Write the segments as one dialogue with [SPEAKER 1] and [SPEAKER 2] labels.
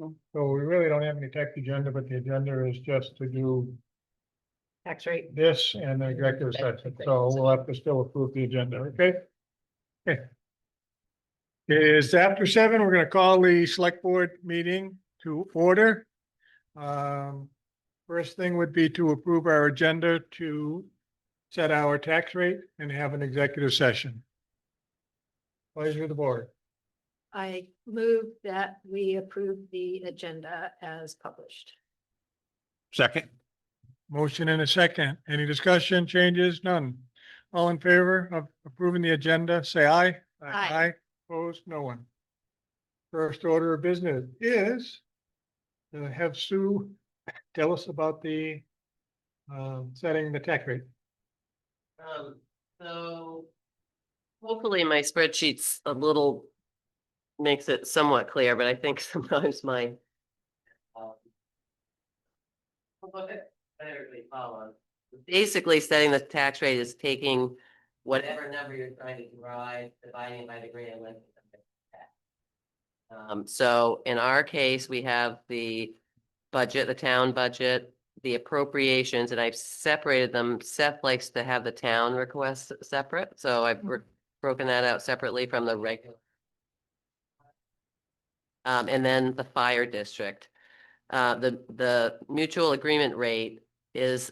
[SPEAKER 1] So we really don't have any text agenda, but the agenda is just to do
[SPEAKER 2] Tax rate.
[SPEAKER 1] this and the executive session, so we'll have to still approve the agenda, okay? Okay. It is after 7, we're gonna call the select board meeting to order. First thing would be to approve our agenda to set our tax rate and have an executive session. Pleasure of the board.
[SPEAKER 2] I move that we approve the agenda as published.
[SPEAKER 3] Second.
[SPEAKER 1] Motion and a second. Any discussion, changes? None. All in favor of approving the agenda, say aye.
[SPEAKER 2] Aye.
[SPEAKER 1] Opposed? No one. First order of business is to have Sue tell us about the setting the tax rate.
[SPEAKER 4] So hopefully my spreadsheet's a little, makes it somewhat clear, but I think sometimes my basically setting the tax rate is taking whatever number you're trying to derive, dividing it by the grand list. So in our case, we have the budget, the town budget, the appropriations, and I've separated them. Seth likes to have the town requests separate, so I've broken that out separately from the regular. And then the fire district. The mutual agreement rate is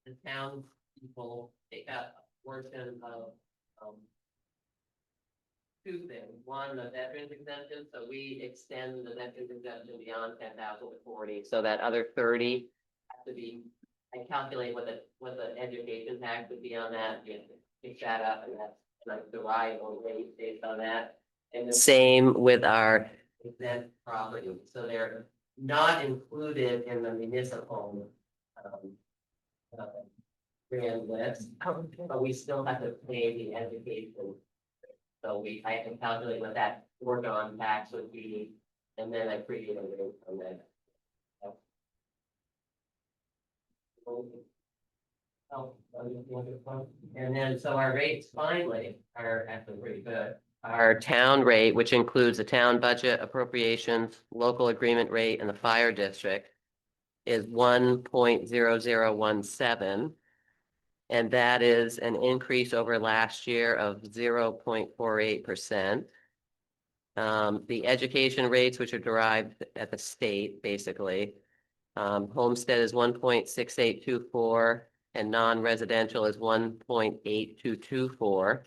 [SPEAKER 4] the town people take out a portion of two things. One, the veterans exemption, so we extend the veterans exemption beyond 10,000 to 40, so that other 30 has to be, I calculate what the education tax would be on that, you pick that up, and that's like the variable rate based on that. And the same with our exempt property, so they're not included in the municipal grand list, but we still have to pay the education. So I can calculate what that foregone tax would be, and then I create a rate from that. And then, so our rates finally are actually pretty good. Our town rate, which includes the town budget, appropriations, local agreement rate, and the fire district, is 1.0017. And that is an increase over last year of 0.48%. The education rates, which are derived at the state, basically, homestead is 1.6824 and non-residential is 1.8224.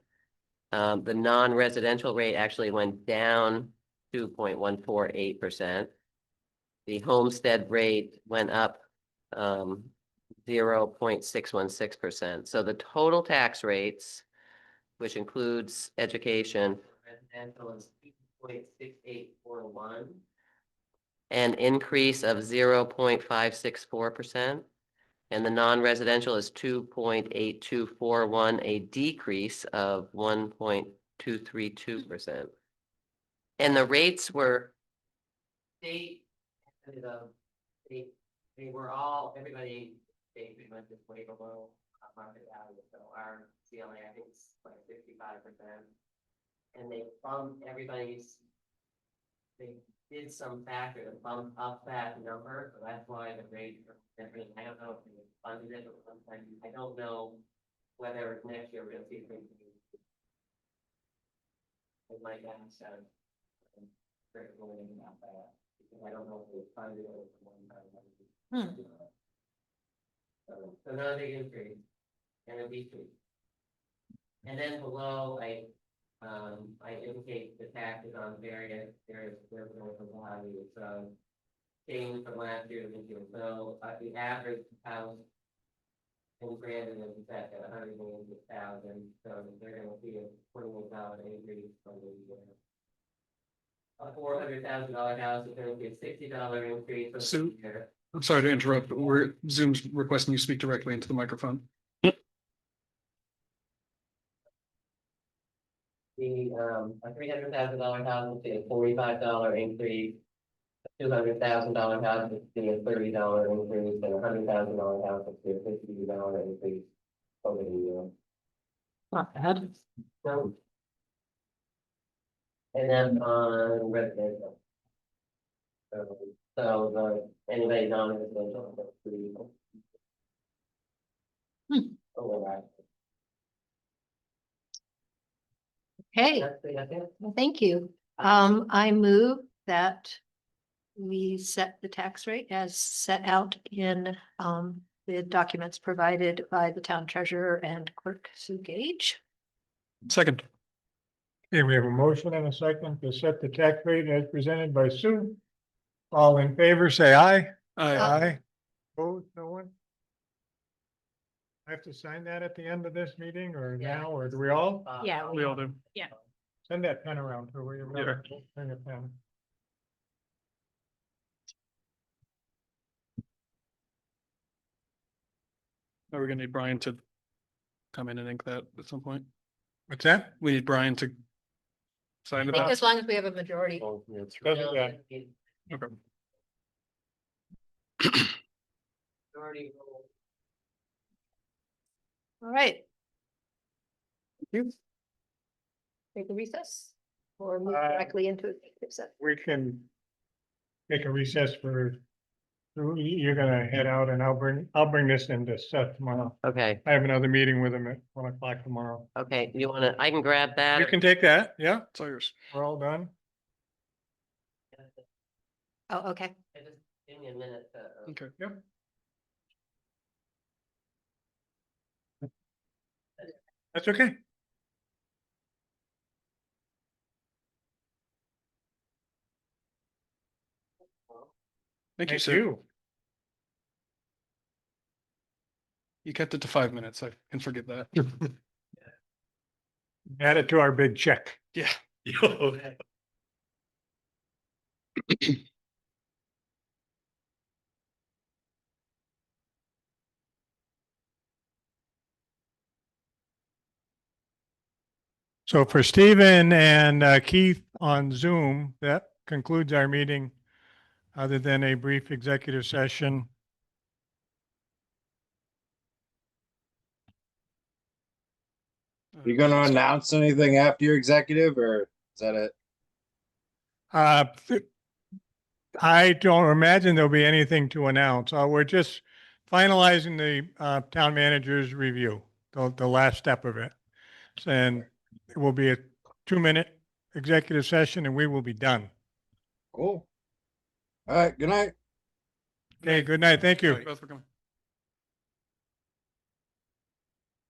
[SPEAKER 4] The non-residential rate actually went down 2.148%. The homestead rate went up 0.616%. So the total tax rates, which includes education, residential is 2.6841, an increase of 0.564%, and the non-residential is 2.8241, a decrease of 1.232%. And the rates were state, they were all, everybody, they pretty much just way below market value. So our CLA, I think, is like 65%. And they bumped everybody's, they did some factor to bump up that number. So that's why the rates are different. I don't know if they funded it or something. I don't know whether next year we'll see things. It might have said, about that. I don't know if they funded it or one time. So another big increase and a decrease. And then below, I indicate the taxes on various values. So change from last year to this year. So the average house in Brandon is set at 180,000. So they're going to see a $21 increase from the year. A $400,000 house is going to be a $60 increase from the year.
[SPEAKER 3] I'm sorry to interrupt, but Zoom's requesting you speak directly into the microphone.
[SPEAKER 4] The a $300,000 house will see a $45 increase. A $200,000 house will see a $30 increase, and a $100,000 house will see a $50 increase over the year.
[SPEAKER 2] Not bad.
[SPEAKER 4] So, and then on residential, So anybody non-residential. Oh, well,
[SPEAKER 2] Okay,
[SPEAKER 4] that's it, I think.
[SPEAKER 2] well, thank you. I move that we set the tax rate as set out in, the documents provided by the town treasurer and clerk Sue Gage.
[SPEAKER 3] Second.
[SPEAKER 1] Okay, we have a motion and a second to set the tax rate as presented by Sue. All in favor, say aye. Aye. Opposed, no one? I have to sign that at the end of this meeting or
[SPEAKER 4] Yeah.
[SPEAKER 1] now, or do we all?
[SPEAKER 2] Yeah.
[SPEAKER 3] We all do.
[SPEAKER 1] Send that pen around to where you're.
[SPEAKER 3] Sure.
[SPEAKER 1] Bring a pen.
[SPEAKER 3] Are we gonna need Brian to come in and ink that at some point?
[SPEAKER 1] What's that?
[SPEAKER 3] We need Brian to sign
[SPEAKER 2] I
[SPEAKER 3] it.
[SPEAKER 2] think as long as we have a majority.
[SPEAKER 1] Doesn't that-
[SPEAKER 3] Okay.
[SPEAKER 4] Majority rule.
[SPEAKER 2] All right. Take a recess or move directly into executive session.
[SPEAKER 1] We can take a recess for, you're gonna head out and I'll bring this into Seth tomorrow.
[SPEAKER 4] Okay,
[SPEAKER 1] I have another meeting with him at 1 o'clock tomorrow.
[SPEAKER 4] okay, you wanna, I can grab that.
[SPEAKER 1] You can take that, yeah,
[SPEAKER 3] It's all yours.
[SPEAKER 1] we're all done.
[SPEAKER 2] Oh, okay.
[SPEAKER 4] Just give me a minute to.
[SPEAKER 3] Okay.
[SPEAKER 1] Yep. That's okay.
[SPEAKER 3] Thank you,
[SPEAKER 1] Thank
[SPEAKER 3] sir.
[SPEAKER 1] you.
[SPEAKER 3] You kept it to 5 minutes. I can forgive that.
[SPEAKER 1] Add it to our big check.
[SPEAKER 3] Yeah.
[SPEAKER 1] So for Stephen and Keith on Zoom, that concludes our meeting, other than a brief executive session.
[SPEAKER 5] You gonna announce anything after your executive, or is that it?
[SPEAKER 1] Uh, I don't imagine there'll be anything to announce. We're just finalizing the town manager's review, the last step of it. And it will be a 2-minute executive session and we will be done.
[SPEAKER 5] Cool. All right, good night.
[SPEAKER 1] Okay, good night. Thank you.
[SPEAKER 3] Thank you both for coming.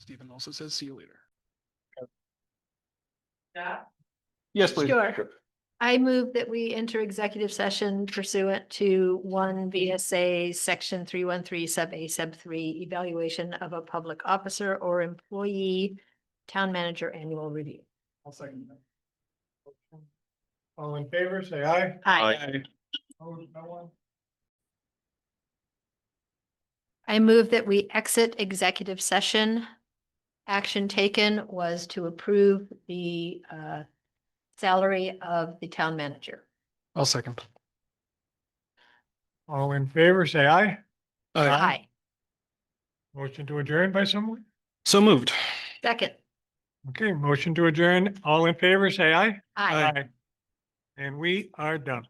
[SPEAKER 3] Stephen also says, see you later. Yes, please.
[SPEAKER 2] Sure. I move that we enter executive session pursuant to 1 VSA section 313 sub A sub 3 evaluation of a public officer or employee, town manager annual review.
[SPEAKER 3] I'll second that.
[SPEAKER 1] All in favor, say aye.
[SPEAKER 2] Aye.
[SPEAKER 1] Opposed, no one?
[SPEAKER 2] I move that we exit executive session. Action taken was to approve the salary of the town manager.
[SPEAKER 3] I'll second.
[SPEAKER 1] All in favor, say aye.
[SPEAKER 3] Aye.
[SPEAKER 2] Aye.
[SPEAKER 1] Motion to adjourn by someone?
[SPEAKER 3] So moved.
[SPEAKER 2] Second.
[SPEAKER 1] Okay, motion to adjourn. All in favor, say aye.
[SPEAKER 2] Aye.
[SPEAKER 1] And we are done.